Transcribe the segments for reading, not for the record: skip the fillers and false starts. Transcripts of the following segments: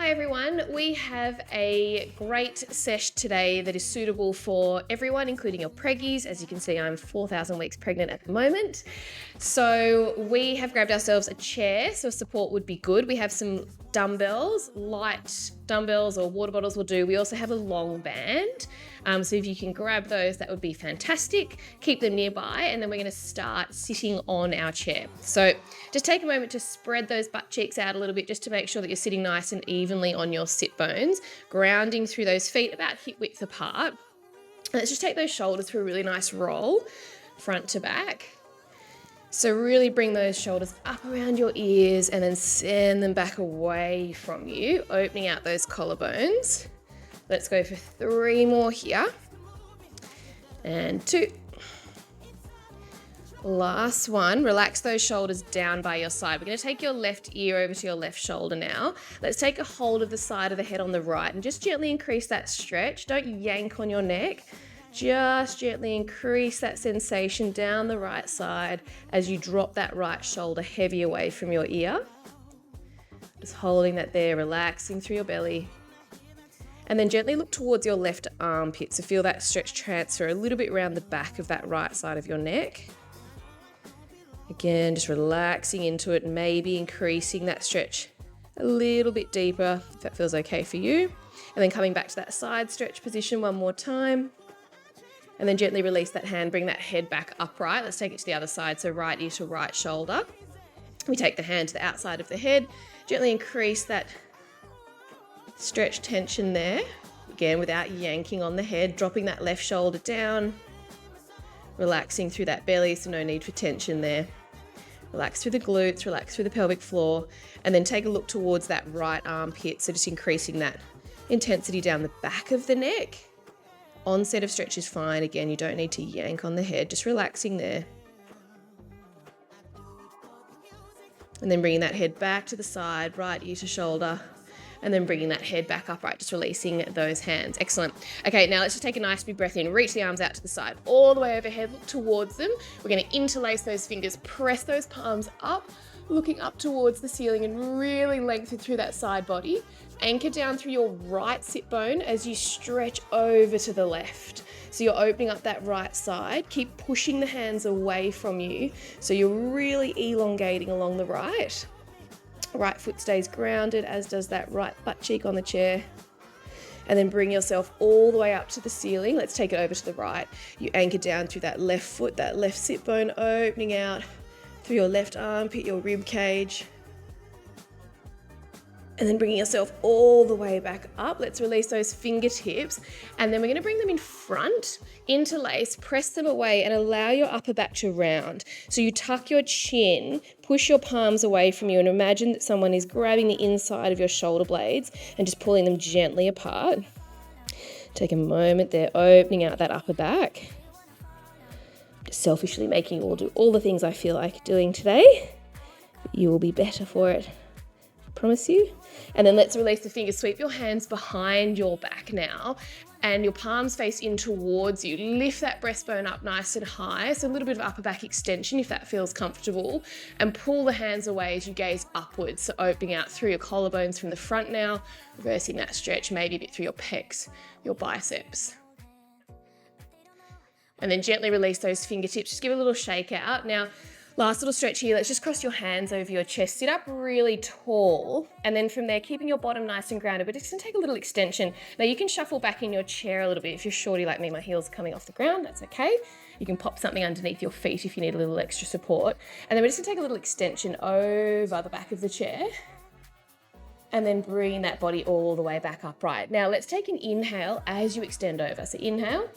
Hi everyone, we have a great sesh today that is suitable for everyone, including your preggies. As you can see, I'm 4,000 weeks pregnant at the moment. So we have grabbed ourselves a chair, so support would be good. We have some dumbbells, light dumbbells or water bottles will do. We also have a long band. So if you can grab those, that would be fantastic. Keep them nearby, and then we're going to start sitting on our chair. So just take a moment to spread those butt cheeks out a little bit just to make sure that you're sitting nice and evenly on your sit bones, grounding through those feet about hip width apart. And let's just take those shoulders for a really nice roll, front to back. So really bring those shoulders up around your ears and then send them back away from you, opening out those collarbones. Let's go for 3 more here. And 2. Last one, relax those shoulders down by your side. We're going to take your left ear over to your left shoulder now. Let's take a hold of the side of the head on the right and just gently increase that stretch. Don't yank on your neck. Just gently increase that sensation down the right side as you drop that right shoulder heavy away from your ear. Just holding that there, relaxing through your belly. And then gently look towards your left armpit. So feel that stretch transfer a little bit around the back of that right side of your neck. Again, just relaxing into it, maybe increasing that stretch a little bit deeper if that feels okay for you. And then coming back to that side stretch position one more time. And then gently release that hand, bring that head back upright. Let's take it to the other side, so right ear to right shoulder. We take the hand to the outside of the head, gently increase that stretch tension there. Again, without yanking on the head, dropping that left shoulder down, relaxing through that belly, so no need for tension there. Relax through the glutes, relax through the pelvic floor, and then take a look towards that right armpit, so just increasing that intensity down the back of the neck. Onset of stretch is fine. Again, you don't need to yank on the head, just relaxing there. And then bringing that head back to the side, right ear to shoulder, and then bringing that head back upright, just releasing those hands. Excellent. Okay, now let's just take a nice big breath in, reach the arms out to the side, all the way overhead, look towards them. We're going to interlace those fingers, press those palms up, looking up towards the ceiling and really lengthen through that side body. Anchor down through your right sit bone as you stretch over to the left. So you're opening up that right side. Keep pushing the hands away from you. So you're really elongating along the right. Right foot stays grounded, as does that right butt cheek on the chair. And then bring yourself all the way up to the ceiling. Let's take it over to the right. You anchor down through that left foot, that left sit bone, opening out through your left armpit, your rib cage. And then bringing yourself all the way back up. Let's release those fingertips. And then we're going to bring them in front, interlace, press them away, and allow your upper back to round. So you tuck your chin, push your palms away from you, and imagine that someone is grabbing the inside of your shoulder blades and just pulling them gently apart. Take a moment there, opening out that upper back. Just selfishly making you all do all the things I feel like doing today. You will be better for it. Promise you. And then let's release the fingers. Sweep your hands behind your back now and your palms face in towards you. Lift that breastbone up nice and high. So a little bit of upper back extension if that feels comfortable, and pull the hands away as you gaze upwards. So opening out through your collarbones from the front now, reversing that stretch, maybe a bit through your pecs, your biceps. And then gently release those fingertips. Just give a little shake out. Now, last little stretch here, let's just cross your hands over your chest, sit up really tall, and then from there, keeping your bottom nice and grounded, but it's gonna take a little extension. Now you can shuffle back in your chair a little bit. If you're shorty like me, my heels are coming off the ground, that's okay. You can pop something underneath your feet if you need a little extra support. And then we're just gonna take a little extension over the back of the chair, and then bring that body all the way back upright. Now let's take an inhale as you extend over. So inhale,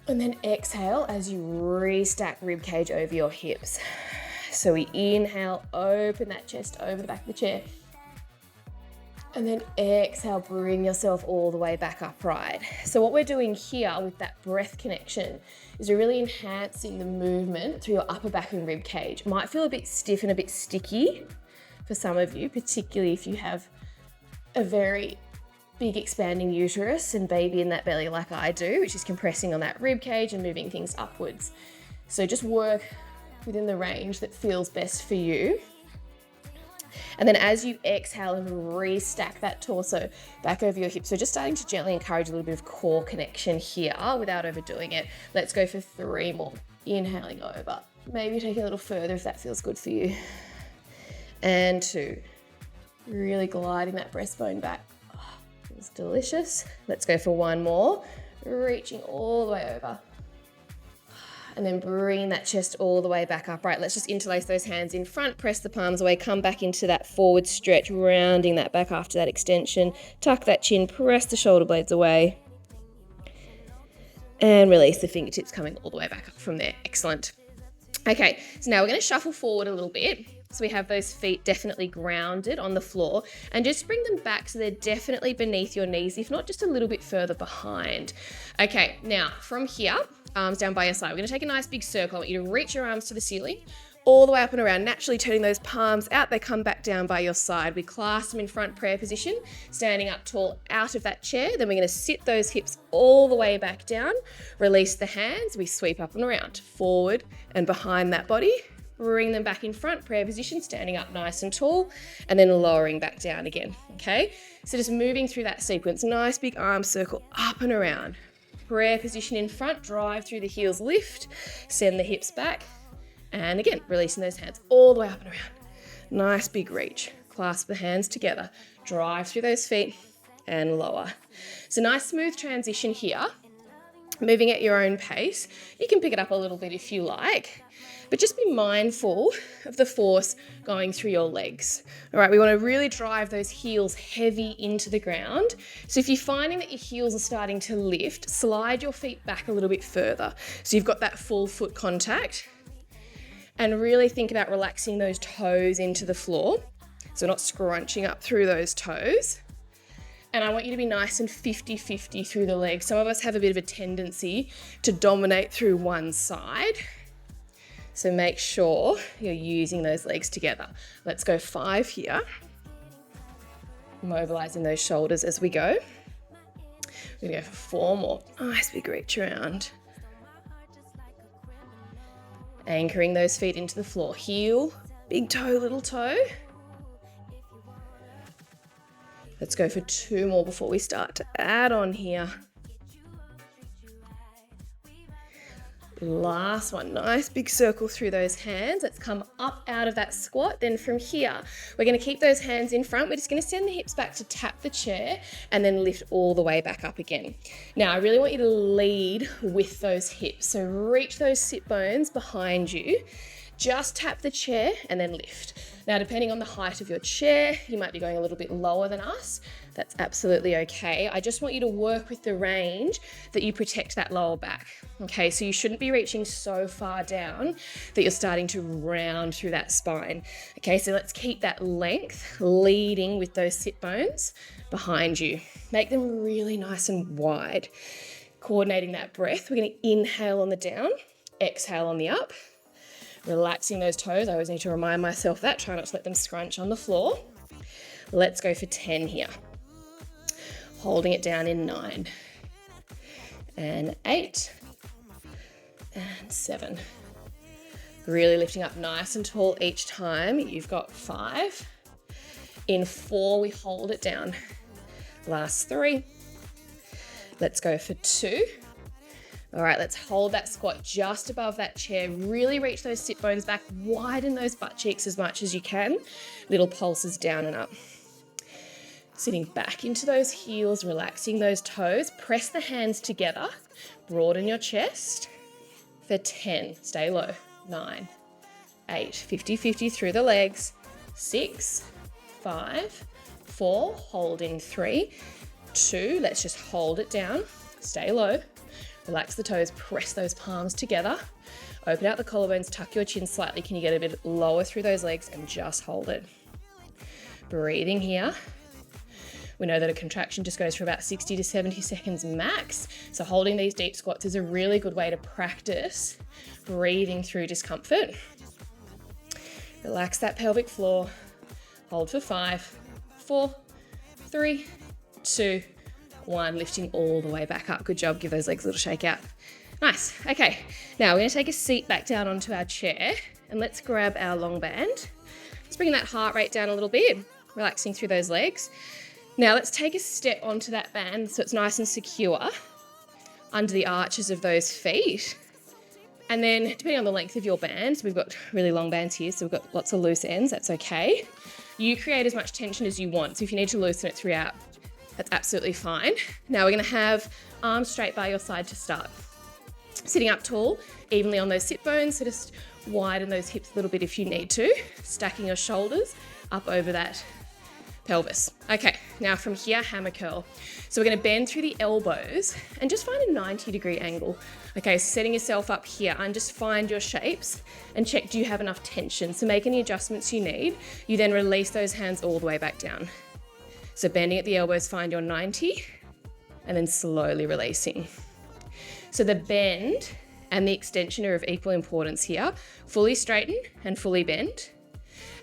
and then exhale as you restack rib cage over your hips. So we inhale, open that chest over the back of the chair. And then exhale, bring yourself all the way back upright. So what we're doing here with that breath connection is we're really enhancing the movement through your upper back and rib cage. It might feel a bit stiff and a bit sticky for some of you, particularly if you have a very big expanding uterus and baby in that belly like I do, which is compressing on that rib cage and moving things upwards. So just work within the range that feels best for you. And then as you exhale and restack that torso back over your hips. So just starting to gently encourage a little bit of core connection here without overdoing it. Let's go for 3 more. Inhaling over. Maybe take it a little further if that feels good for you. And 2. Really gliding that breastbone back. Oh, feels delicious. Let's go for 1 more. Reaching all the way over. And then bring that chest all the way back up. Right, let's just interlace those hands in front, press the palms away, come back into that forward stretch, rounding that back after that extension. Tuck that chin, press the shoulder blades away. And release the fingertips coming all the way back up from there. Excellent. Okay, so now we're going to shuffle forward a little bit. So we have those feet definitely grounded on the floor, and just bring them back so they're definitely beneath your knees, if not just a little bit further behind. Okay, now from here, arms down by your side. We're going to take a nice big circle. I want you to reach your arms to the ceiling, all the way up and around, naturally turning those palms out. They come back down by your side. We clasp them in front prayer position, standing up tall out of that chair. Then we're going to sit those hips all the way back down. Release the hands. We sweep up and around, forward and behind that body. Bring them back in front, prayer position, standing up nice and tall, and then lowering back down again, okay? So just moving through that sequence, nice big arm circle up and around. Prayer position in front, drive through the heels, lift, send the hips back, and again, releasing those hands all the way up and around. Nice big reach, clasp the hands together, drive through those feet, and lower. So nice smooth transition here, moving at your own pace. You can pick it up a little bit if you like, but just be mindful of the force going through your legs. All right, we want to really drive those heels heavy into the ground. So if you're finding that your heels are starting to lift, slide your feet back a little bit further. So you've got that full foot contact, and really think about relaxing those toes into the floor. So not scrunching up through those toes. And I want you to be nice and 50-50 through the legs. Some of us have a bit of a tendency to dominate through one side. So make sure you're using those legs together. Let's go 5 here. Mobilizing those shoulders as we go. We're gonna go for 4 more. Nice big reach around. Anchoring those feet into the floor. Heel, big toe, little toe. Let's go for 2 more before we start to add on here. Last one, nice big circle through those hands. Let's come up out of that squat. Then from here, we're going to keep those hands in front. We're just going to send the hips back to tap the chair and then lift all the way back up again. Now, I really want you to lead with those hips. So reach those sit bones behind you. Just tap the chair and then lift. Now, depending on the height of your chair, you might be going a little bit lower than us. That's absolutely okay. I just want you to work with the range that you protect that lower back. Okay, so you shouldn't be reaching so far down that you're starting to round through that spine. Okay, so let's keep that length leading with those sit bones behind you. Make them really nice and wide. Coordinating that breath, we're going to inhale on the down, exhale on the up. Relaxing those toes. I always need to remind myself that. Try not to let them scrunch on the floor. Let's go for 10 here. Holding it down in 9 and 8 and 7. Really lifting up nice and tall each time. You've got 5. In 4, we hold it down. Last 3. Let's go for 2. All right, let's hold that squat just above that chair. Really reach those sit bones back, widen those butt cheeks as much as you can. Little pulses down and up. Sitting back into those heels, relaxing those toes. Press the hands together, broaden your chest. For 10, stay low. 9, 8, 50-50 through the legs. 6, 5, 4, hold in 3, 2, let's just hold it down. Stay low. Relax the toes, press those palms together. Open out the collarbones, tuck your chin slightly. Can you get a bit lower through those legs and just hold it? Breathing here. We know that a contraction just goes for about 60 to 70 seconds max. So holding these deep squats is a really good way to practice breathing through discomfort. Relax that pelvic floor. Hold for 5, 4, 3, 2, 1, lifting all the way back up. Good job. Give those legs a little shake out. Nice. Okay. Now we're going to take a seat back down onto our chair and let's grab our long band. Let's bring that heart rate down a little bit, relaxing through those legs. Now let's take a step onto that band so it's nice and secure under the arches of those feet. And then depending on the length of your band, so we've got really long bands here, so we've got lots of loose ends, that's okay. You create as much tension as you want. So if you need to loosen it throughout, that's absolutely fine. Now we're gonna have arms straight by your side to start. Sitting up tall, evenly on those sit bones, so just widen those hips a little bit if you need to. Stacking your shoulders up over that pelvis. Okay, now from here, hammer curl. So we're gonna bend through the elbows and just find a 90-degree angle. Okay, so setting yourself up here and just find your shapes and check, do you have enough tension? So make any adjustments you need. You then release those hands all the way back down. So bending at the elbows, find your 90 and then slowly releasing. So the bend and the extension are of equal importance here. Fully straighten and fully bend.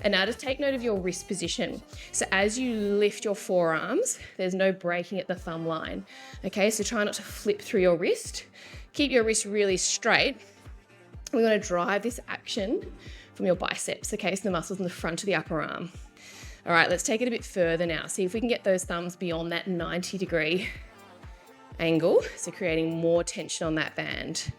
And now just take note of your wrist position. So as you lift your forearms, there's no breaking at the thumb line. Okay, so try not to flip through your wrist. Keep your wrist really straight. We want to drive this action from your biceps, okay, so the muscles in the front of the upper arm. All right, let's take it a bit further now. See if we can get those thumbs beyond that 90-degree angle, so creating more tension on that band.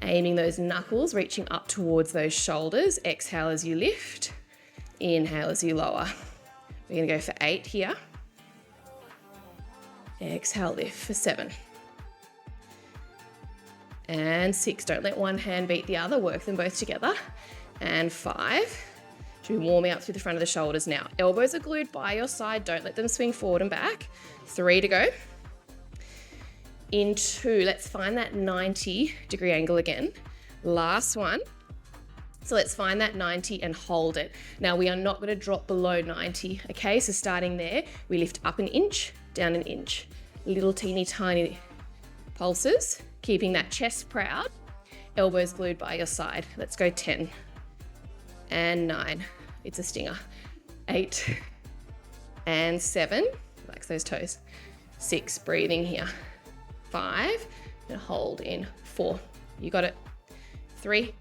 Aiming those knuckles, reaching up towards those shoulders. Exhale as you lift, inhale as you lower. We're gonna go for 8 here. Exhale, lift for 7. And 6, don't let one hand beat the other, work them both together. And 5, should be warming up through the front of the shoulders now. Elbows are glued by your side, don't let them swing forward and back. 3 to go. In 2, let's find that 90-degree angle again. Last one. So let's find that 90 and hold it. Now we are not going to drop below 90, okay? So starting there, we lift up an inch, down an inch. Little teeny tiny pulses, keeping that chest proud. Elbows glued by your side. Let's go 10 and 9. It's a stinger. 8 and 7. Relax those toes. 6, breathing here. 5, and hold in 4. You got it. 3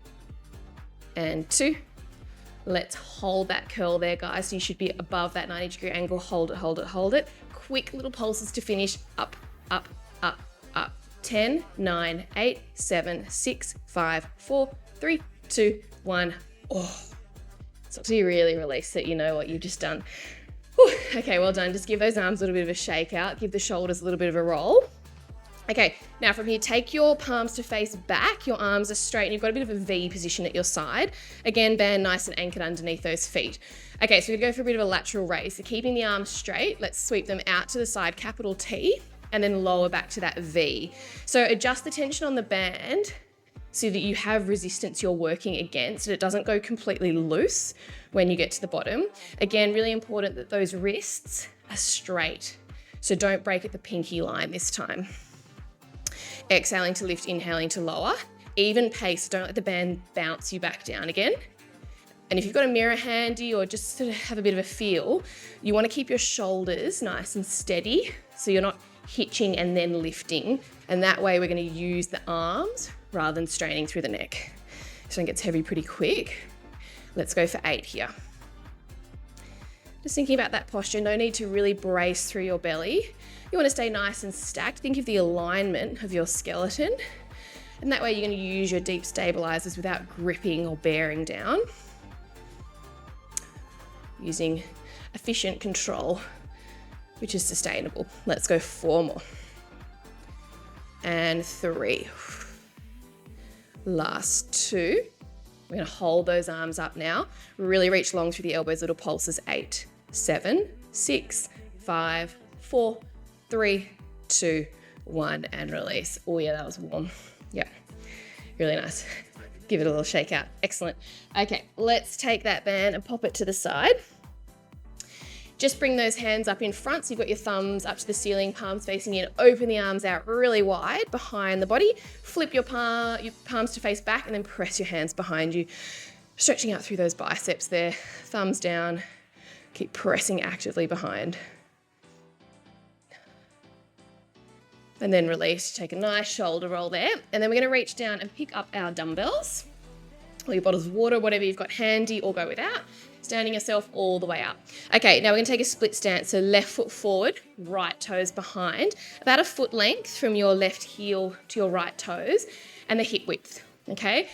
and 2. Let's hold that curl there, guys. You should be above that 90-degree angle. Hold it, hold it, hold it. Quick little pulses to finish. Up, up, up, up. 10, 9, 8, 7, 6, 5, 4, 3, 2, 1. Oh, so you really release it, you know what you've just done. Whew. Okay, well done. Just give those arms a little bit of a shake out. Give the shoulders a little bit of a roll. Okay, now from here, take your palms to face back, your arms are straight, and you've got a bit of a V position at your side. Again, band nice and anchored underneath those feet. Okay, so we're gonna go for a bit of a lateral raise. So keeping the arms straight, let's sweep them out to the side, capital T, and then lower back to that V. So adjust the tension on the band so that you have resistance you're working against and it doesn't go completely loose when you get to the bottom. Again, really important that those wrists are straight. So don't break at the pinky line this time. Exhaling to lift, inhaling to lower. Even pace, don't let the band bounce you back down again. And if you've got a mirror handy or just sort of have a bit of a feel, you want to keep your shoulders nice and steady so you're not hitching and then lifting. And that way we're going to use the arms rather than straining through the neck. This one gets heavy pretty quick. Let's go for 8 here. Just thinking about that posture, no need to really brace through your belly. You want to stay nice and stacked. Think of the alignment of your skeleton. And that way you're going to use your deep stabilizers without gripping or bearing down. Using efficient control, which is sustainable. Let's go 4 more. And 3. Last 2. We're going to hold those arms up now. Really reach long through the elbows, little pulses. 8, 7, 6, 5, 4, 3, 2, 1, and release. Oh yeah, that was warm. Yeah, really nice. Give it a little shake out. Excellent. Okay, let's take that band and pop it to the side. Just bring those hands up in front. So you've got your thumbs up to the ceiling, palms facing in. Open the arms out really wide behind the body. Flip your palms to face back and then press your hands behind you. Stretching out through those biceps there. Thumbs down. Keep pressing actively behind. And then release, take a nice shoulder roll there. And then we're gonna reach down and pick up our dumbbells. or your bottles of water, whatever you've got handy, or go without. Standing yourself all the way up. Okay, now we're gonna take a split stance. So left foot forward, right toes behind, about a foot length from your left heel to your right toes, and the hip width, okay?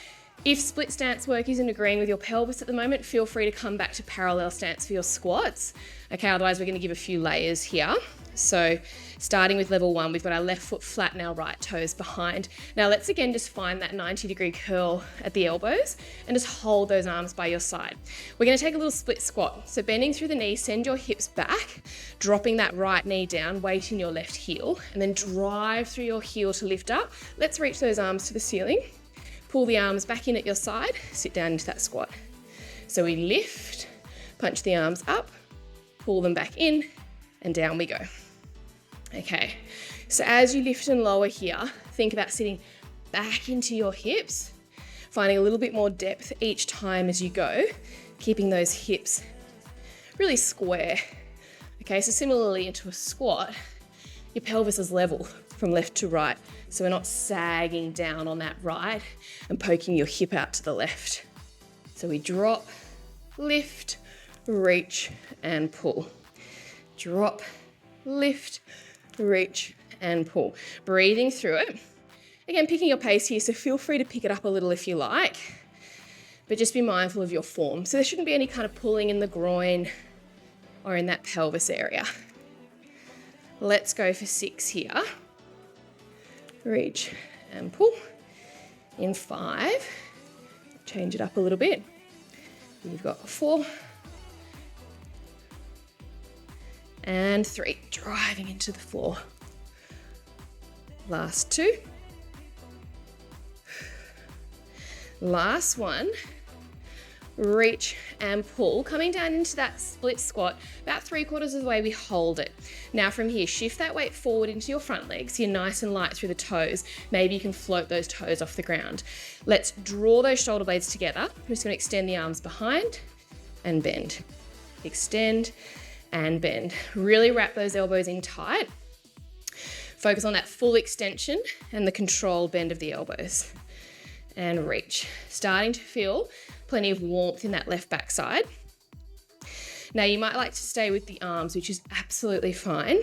If split stance work isn't agreeing with your pelvis at the moment, feel free to come back to parallel stance for your squats. Okay, otherwise we're gonna give a few layers here. So starting with level 1, we've got our left foot flat and our right toes behind. Now let's again just find that 90-degree curl at the elbows and just hold those arms by your side. We're gonna take a little split squat. So bending through the knee, send your hips back, dropping that right knee down, weight in your left heel, and then drive through your heel to lift up. Let's reach those arms to the ceiling. Pull the arms back in at your side, sit down into that squat. So we lift, punch the arms up, pull them back in, and down we go. Okay, so as you lift and lower here, think about sitting back into your hips, finding a little bit more depth each time as you go, keeping those hips really square. Okay, so similarly into a squat, your pelvis is level from left to right, so we're not sagging down on that right and poking your hip out to the left. So we drop, lift, reach, and pull. Drop, lift, reach, and pull. Breathing through it. Again, picking your pace here, so feel free to pick it up a little if you like, but just be mindful of your form. So there shouldn't be any kind of pulling in the groin or in that pelvis area. Let's go for 6 here. Reach and pull. In 5, change it up a little bit. You've got 4, and 3, driving into the floor. Last 2. Last 1. Reach and pull, coming down into that split squat, about 3/4 of the way we hold it. Now from here, shift that weight forward into your front legs, so you're nice and light through the toes. Maybe you can float those toes off the ground. Let's draw those shoulder blades together. I'm just gonna extend the arms behind and bend. Extend and bend. Really wrap those elbows in tight. Focus on that full extension and the controlled bend of the elbows. And reach. Starting to feel plenty of warmth in that left back side. Now you might like to stay with the arms, which is absolutely fine.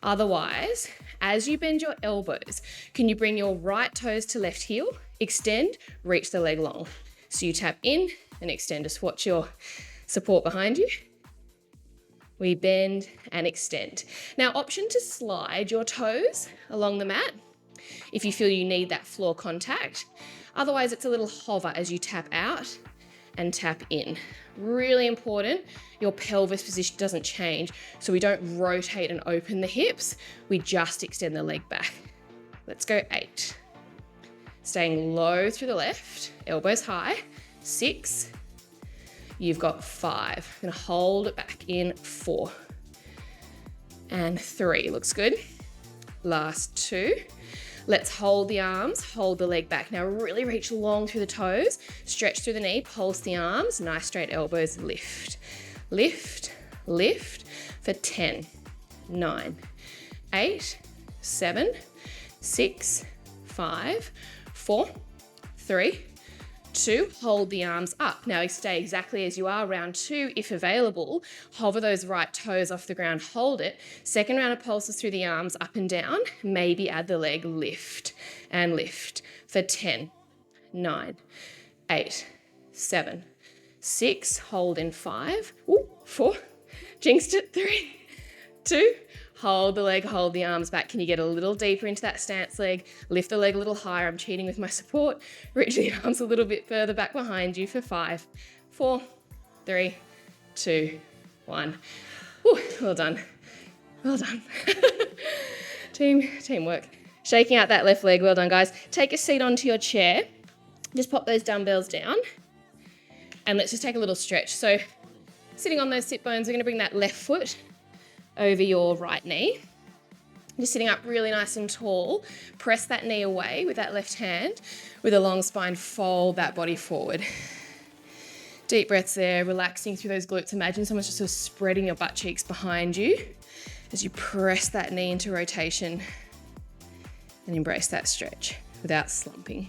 Otherwise, as you bend your elbows, can you bring your right toes to left heel, extend, reach the leg long. So you tap in and extend. Just watch your support behind you. We bend and extend. Now, option to slide your toes along the mat if you feel you need that floor contact. Otherwise, it's a little hover as you tap out and tap in. Really important, your pelvis position doesn't change, so we don't rotate and open the hips, we just extend the leg back. Let's go 8. Staying low through the left, elbows high. 6. You've got 5. I'm gonna hold it back in 4. And 3, looks good. Last 2. Let's hold the arms, hold the leg back. Now really reach long through the toes, stretch through the knee, pulse the arms, nice straight elbows, lift. Lift, lift for 10, 9, 8, 7, 6, 5, 4, 3, 2, hold the arms up. Now stay exactly as you are. Round 2, if available, hover those right toes off the ground, hold it. Second round of pulses through the arms, up and down. Maybe add the leg, lift and lift for 10, 9, 8, 7, 6, hold in 5, 4, jinxed it, 3, 2, hold the leg, hold the arms back. Can you get a little deeper into that stance leg? Lift the leg a little higher. I'm cheating with my support. Reach the arms a little bit further back behind you for 5, 4, 3, 2, 1. Whew, well done. Well done. Teamwork. Shaking out that left leg. Well done, guys. Take a seat onto your chair. Just pop those dumbbells down. And let's just take a little stretch. So sitting on those sit bones, we're going to bring that left foot over your right knee. Just sitting up really nice and tall. Press that knee away with that left hand. With a long spine, fold that body forward. Deep breaths there, relaxing through those glutes. Imagine someone's just sort of spreading your butt cheeks behind you as you press that knee into rotation and embrace that stretch without slumping.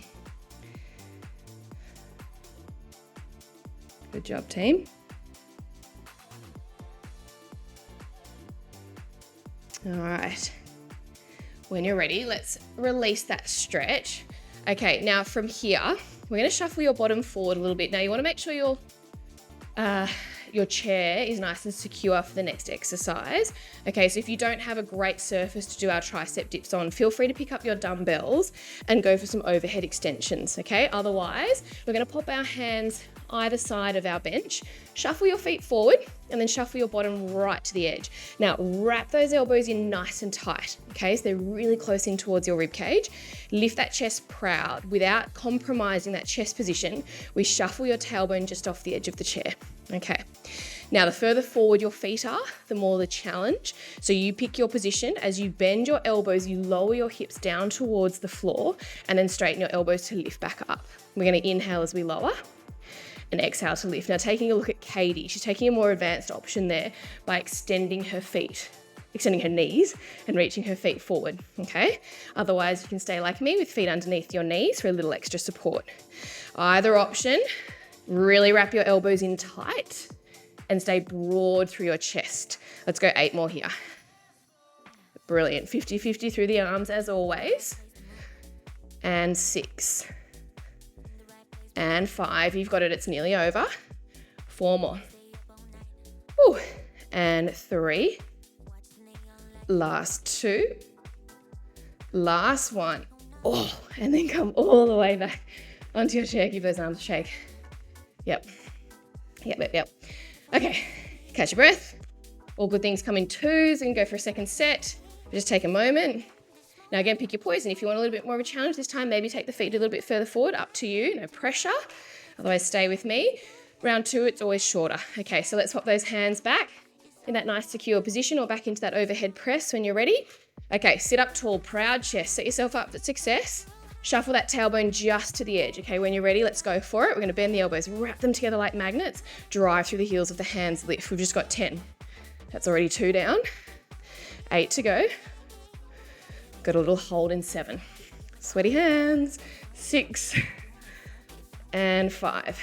Good job, team. All right. When you're ready, let's release that stretch. Okay, now from here, we're going to shuffle your bottom forward a little bit. Now you want to make sure your chair is nice and secure for the next exercise. Okay, so if you don't have a great surface to do our tricep dips on, feel free to pick up your dumbbells and go for some overhead extensions, okay? Otherwise, we're gonna pop our hands either side of our bench, shuffle your feet forward, and then shuffle your bottom right to the edge. Now, wrap those elbows in nice and tight, okay? So they're really close in towards your rib cage. Lift that chest proud. Without compromising that chest position, we shuffle your tailbone just off the edge of the chair, okay? Now, the further forward your feet are, the more the challenge. So you pick your position. As you bend your elbows, you lower your hips down towards the floor and then straighten your elbows to lift back up. We're gonna inhale as we lower and exhale to lift. Now, taking a look at Katie, she's taking a more advanced option there by extending her knees and reaching her feet forward, okay? Otherwise, you can stay like me with feet underneath your knees for a little extra support. Either option, really wrap your elbows in tight and stay broad through your chest. Let's go 8 more here. Brilliant, 50-50 through the arms as always. And 6. And 5, you've got it, it's nearly over. 4 more. Ooh. And 3. Last 2. Last 1. Oh, and then come all the way back onto your chair. Give those arms a shake. Yep. Okay, catch your breath. All good things come in twos and go for a second set. Just take a moment. Now again, pick your poison. If you want a little bit more of a challenge this time, maybe take the feet a little bit further forward, up to you, no pressure. Otherwise, stay with me. Round 2, it's always shorter. Okay, so let's pop those hands back in that nice secure position or back into that overhead press when you're ready. Okay, sit up tall, proud chest. Set yourself up for success. Shuffle that tailbone just to the edge. Okay, when you're ready, let's go for it. We're gonna bend the elbows, wrap them together like magnets, drive through the heels of the hands, lift. We've just got 10. That's already 2 down. 8 to go. Got a little hold in 7. Sweaty hands. 6. And 5.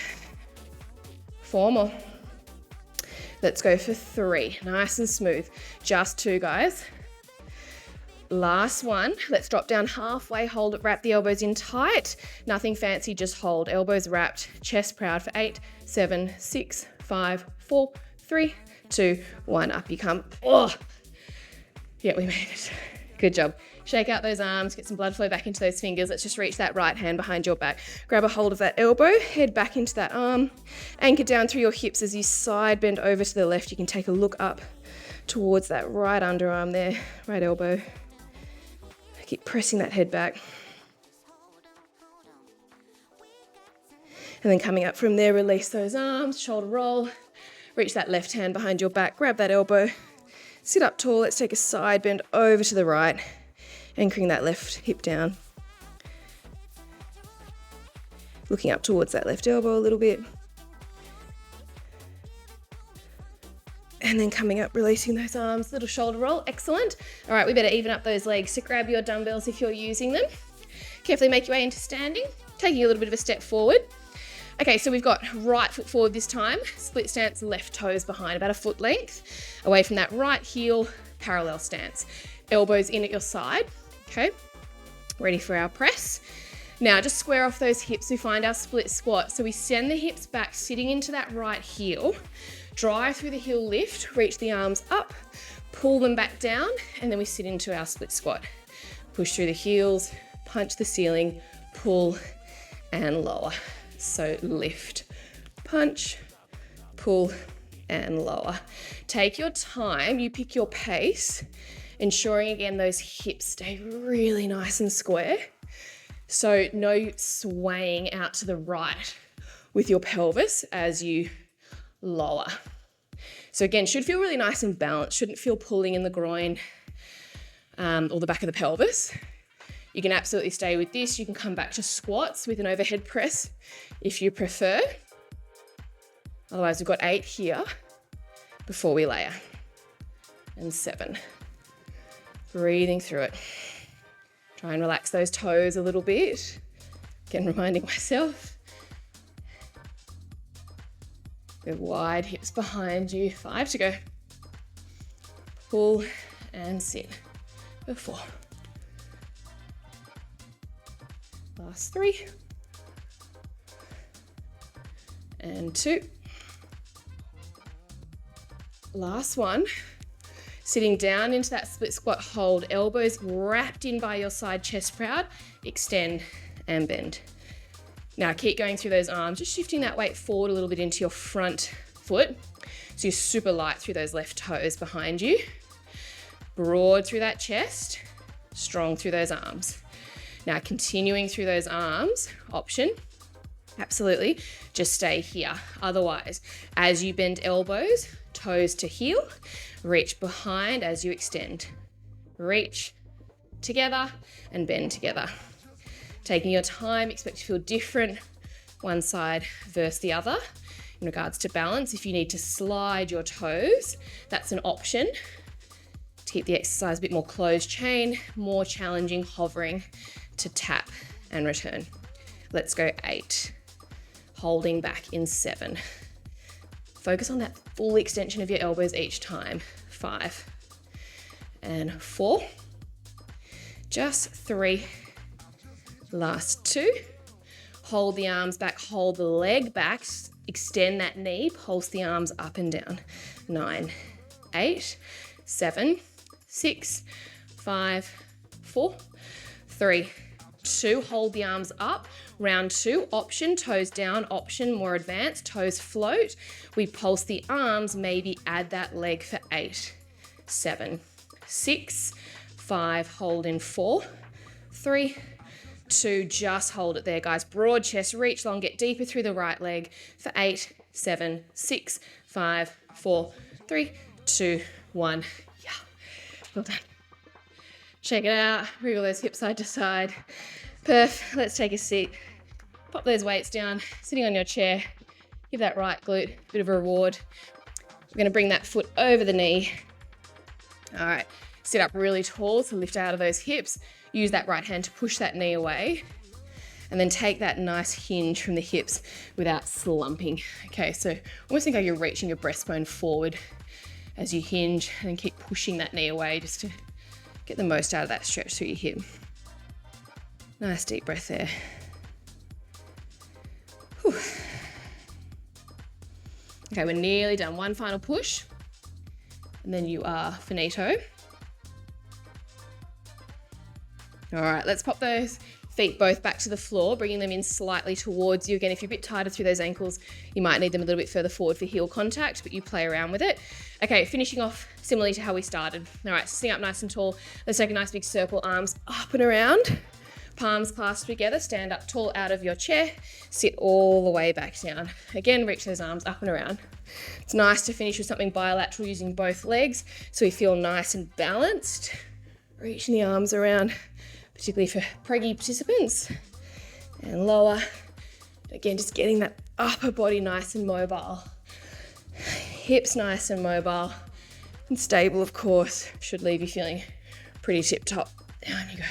4 more. Let's go for 3. Nice and smooth. Just 2, guys. Last one. Let's drop down halfway, hold it, wrap the elbows in tight. Nothing fancy, just hold. Elbows wrapped, chest proud for 8, 7, 6, 5, 4, 3, 2, 1. Up you come. Oh, yeah, we made it. Good job. Shake out those arms, get some blood flow back into those fingers. Let's just reach that right hand behind your back. Grab a hold of that elbow, head back into that arm. Anchor down through your hips as you side bend over to the left. You can take a look up towards that right underarm there, right elbow. Keep pressing that head back. And then coming up from there, release those arms, shoulder roll. Reach that left hand behind your back, grab that elbow. Sit up tall, let's take a side bend over to the right, anchoring that left hip down. Looking up towards that left elbow a little bit. And then coming up, releasing those arms, little shoulder roll, excellent. All right, we better even up those legs. So grab your dumbbells if you're using them. Carefully make your way into standing, taking a little bit of a step forward. Okay, so we've got right foot forward this time, split stance, left toes behind, about a foot length, away from that right heel, parallel stance. Elbows in at your side, okay? Ready for our press. Now just square off those hips, we find our split squat. So we send the hips back, sitting into that right heel, drive through the heel lift, reach the arms up, pull them back down, and then we sit into our split squat. Push through the heels, punch the ceiling, pull, and lower. So lift, punch, pull, and lower. Take your time, you pick your pace, ensuring again those hips stay really nice and square. So no swaying out to the right with your pelvis as you lower. So again, should feel really nice and balanced, shouldn't feel pulling in the groin or the back of the pelvis. You can absolutely stay with this. You can come back to squats with an overhead press if you prefer. Otherwise, we've got 8 here before we layer. And 7. Breathing through it. Try and relax those toes a little bit. Again, reminding myself. Good wide hips behind you. 5 to go. Pull and sit. For 4. Last 3. And 2. Last 1. Sitting down into that split squat hold, elbows wrapped in by your side chest proud, extend and bend. Now keep going through those arms, just shifting that weight forward a little bit into your front foot. So you're super light through those left toes behind you. Broad through that chest, strong through those arms. Now continuing through those arms, option, absolutely, just stay here. Otherwise, as you bend elbows, toes to heel, reach behind as you extend. Reach together and bend together. Taking your time, expect to feel different one side versus the other. In regards to balance, if you need to slide your toes, that's an option. To keep the exercise a bit more closed chain, more challenging, hovering to tap and return. Let's go 8. Holding back in 7. Focus on that full extension of your elbows each time. 5 and 4. Just 3. Last 2. Hold the arms back, hold the leg back, extend that knee, pulse the arms up and down. 9, 8, 7, 6, 5, 4, 3, 2. Hold the arms up. Round 2, option, toes down, option, more advanced, toes float. We pulse the arms, maybe add that leg for 8, 7, 6, 5, hold in 4, 3, 2, just hold it there, guys. Broad chest, reach long, get deeper through the right leg for 8, 7, 6, 5, 4, 3, 2, 1. Yeah, well done. Shake it out, wriggle those hips side to side. Perf, let's take a seat. Pop those weights down, sitting on your chair. Give that right glute a bit of a reward. We're gonna bring that foot over the knee. All right, sit up really tall, so lift out of those hips. Use that right hand to push that knee away. And then take that nice hinge from the hips without slumping. Okay, so almost think like you're reaching your breastbone forward as you hinge, and then keep pushing that knee away just to get the most out of that stretch through your hip. Nice deep breath there. Whew. Okay, we're nearly done. One final push, and then you are finito. All right, let's pop those feet both back to the floor, bringing them in slightly towards you. Again, if you're a bit tighter through those ankles, you might need them a little bit further forward for heel contact, but you play around with it. Okay, finishing off similarly to how we started. All right, sitting up nice and tall. Let's take a nice big circle, arms up and around. Palms clasped together, stand up tall out of your chair, sit all the way back down. Again, reach those arms up and around. It's nice to finish with something bilateral using both legs so we feel nice and balanced. Reaching the arms around, particularly for preggy participants, and lower. Again, just getting that upper body nice and mobile. Hips nice and mobile and stable, of course. Should leave you feeling pretty tip top. Down you go.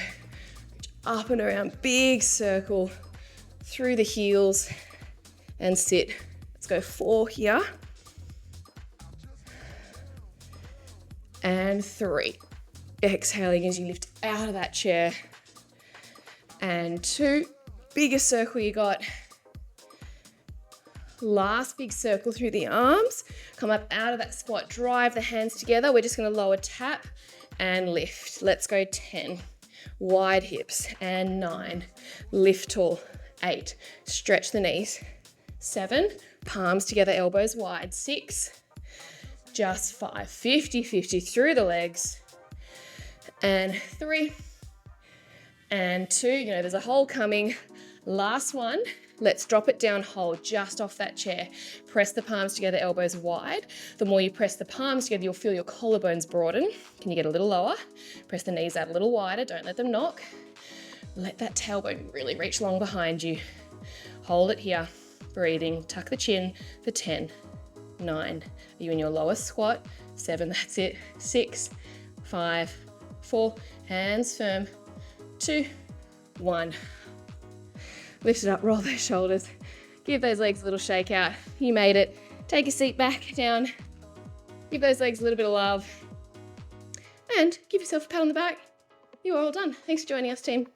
Up and around, big circle through the heels and sit. Let's go 4 here. And 3. Exhaling as you lift out of that chair. And 2, biggest circle you got. Last big circle through the arms. Come up out of that squat, drive the hands together. We're just gonna lower, tap and lift. Let's go 10. Wide hips, and 9. Lift tall, 8. Stretch the knees. 7. Palms together, elbows wide. 6. Just 5. 50-50 through the legs. And 3. And 2. You know, there's a hole coming. Last one. Let's drop it down, hold just off that chair. Press the palms together, elbows wide. The more you press the palms together, you'll feel your collarbones broaden. Can you get a little lower? Press the knees out a little wider, don't let them knock. Let that tailbone really reach long behind you. Hold it here, breathing, tuck the chin for 10, 9. Are you in your lowest squat? 7, that's it. 6, 5, 4, hands firm. 2, 1. Lift it up, roll those shoulders. Give those legs a little shake out. You made it. Take a seat back down. Give those legs a little bit of love. And give yourself a pat on the back. You are all done. Thanks for joining us, team.